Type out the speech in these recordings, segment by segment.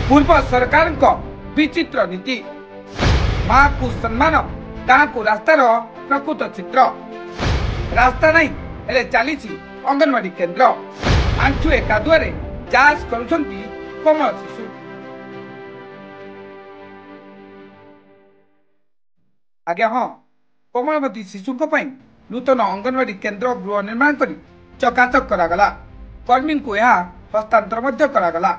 पूर्व सरकार विचित्र नीति माँ को सम्मान गाँ को रास्तार प्रकृत चित्र रास्ता नहीं हेले चली अंगनवाड़ी केन्द्र आंठुए कादुआरे जांच करुछंती कोमल शिशु। आज्ञा हाँ कोमलमती शिशु नूतन अंगनवाड़ी केन्द्र गृह निर्माण कर चकाचक करागला कर्मी को यह हस्तांतर करागला।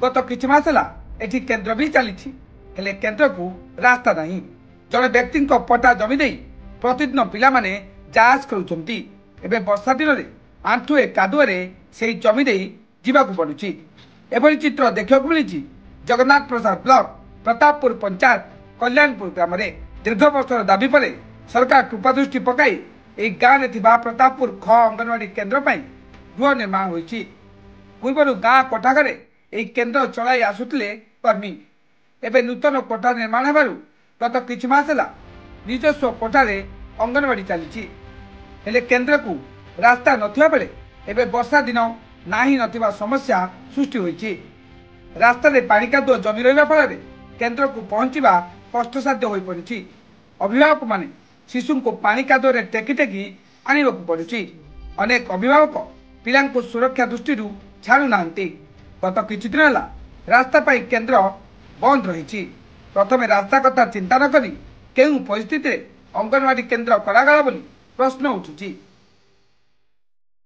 गत किछि मास ହେଲା एठी केन्द्र भी चली हेले केन्द्र को रास्ता नहीं जड़े व्यक्ति पट्टा जमी दे प्रतिदिन पिला माने जांच करुछंती एबे वर्षा दिन में आंठुए कादुआरे से जमी दे जीवाकू पड़ुछि। एभली चित्र देखा मिली जगन्नाथ प्रसाद ब्लॉक प्रतापपुर पंचायत कल्याणपुर ग्राम में दीर्घ वर्षर दाबी पर सरकार कृपादृष्टि पकाई एक गाँव में प्रतापपुर ख अंगनवाड़ी केन्द्र गृह निर्माण होइछि। पूर्व गाँ कोठाघरे एक केन्द्र चलाई आसुले कर्मी एवं नूतन कोठा निर्माण होबारु गत किछि मास ହେଲା निजस्व कोठारे अंगनवाड़ी चली हेले केन्द्र को रास्ता नथिबा बेले एबे वर्षा दिन नाही नथिबा समस्या सृष्टि होइछि। रास्ता रे पानी कादुଅ जमी रहिबा फल केन्द्र को पहुंचीबा कष्टसाध्य होई पड़िछि। अभिभावक माने शिशु को पानी कादुଅ रे टेकी टेकी आनिबाकू पड़ुछि। अनेक अभिभावक पिलां को सुरक्षा दृष्टि छाड़ू नांती। गत किछि दिन होला रास्ता पाई केन्द्र बंद रही प्रथमे रास्ता कथा चिंता न करी केउ परिस्थिति अंगनवाड़ी केन्द्र करागला बोली प्रश्न उठुछि।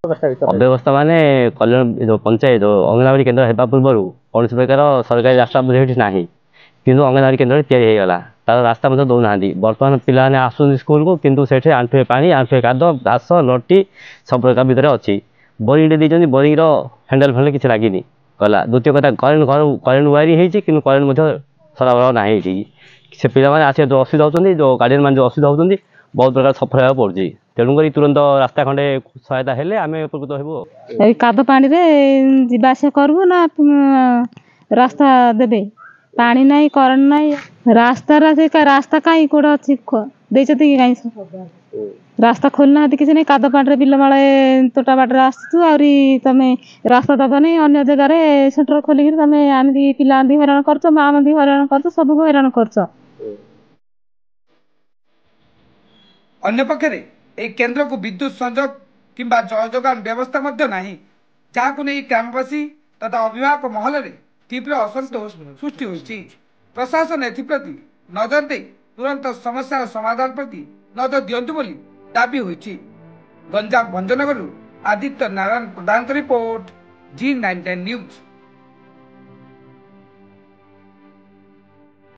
अव्यवस्था माने कल्याण जो पंचायत अंगनवाड़ी केन्द्र हेबा पूर्व कौन प्रकार सरकारी रास्ता ना कि अंगनवाड़ी केन्द्र या तार रास्ता दौ ना बर्तमान पिलाने आसुन स्कूल को किंतु सेठे आंठुए पानी आंठुए काद घास लटी सब प्रकार भितर अच्छी बोरिंग टे बोरिंग हैंडल फैंडल किसी लगे गला। द्वितीय कथा करेन्ट वायरिंग होती कि करेन्ट सरबराह ना से पिला आसे जो असुविधा होती जो गार्डियन मान जो असुविधा होती बहुत प्रकार सफर होगा पड़ुଛି। तेणुक तुरंत रास्ता खंडे सहायता हेले आम उपकृत हो। काद पानी जावास करू ना रास्ता देवे पानी नहीं करेन्ट नहीं रास्ता कहीं कौट अच्छी देती कहीं रास्ता खोलना किसी नहीं काद पाटे बिल माड़े तोटा बाटर आसु तुम रास्ता दब नहीं अन्य जगार सेंटर खोलिक तुम आमती पिला हैरान कर माँ हैरान कर सब हैरान कर। अन्य पक्षरे एक केन्द्र को विद्युत संजोग किंबा जल जोगान व्यवस्था नहीं जहां नहीं ग्रामवासी तथा अभिभावक महल में तीव्र असंतोष सृष्टि होइछि। प्रशासन एप्रति नजर दे तुरंत समस्या समाधान प्रति नजर दियंतु बोली दाबी होइछि। गंजाम भंजनगर आदित्य नारायण प्रधान रिपोर्ट G99 न्यूज।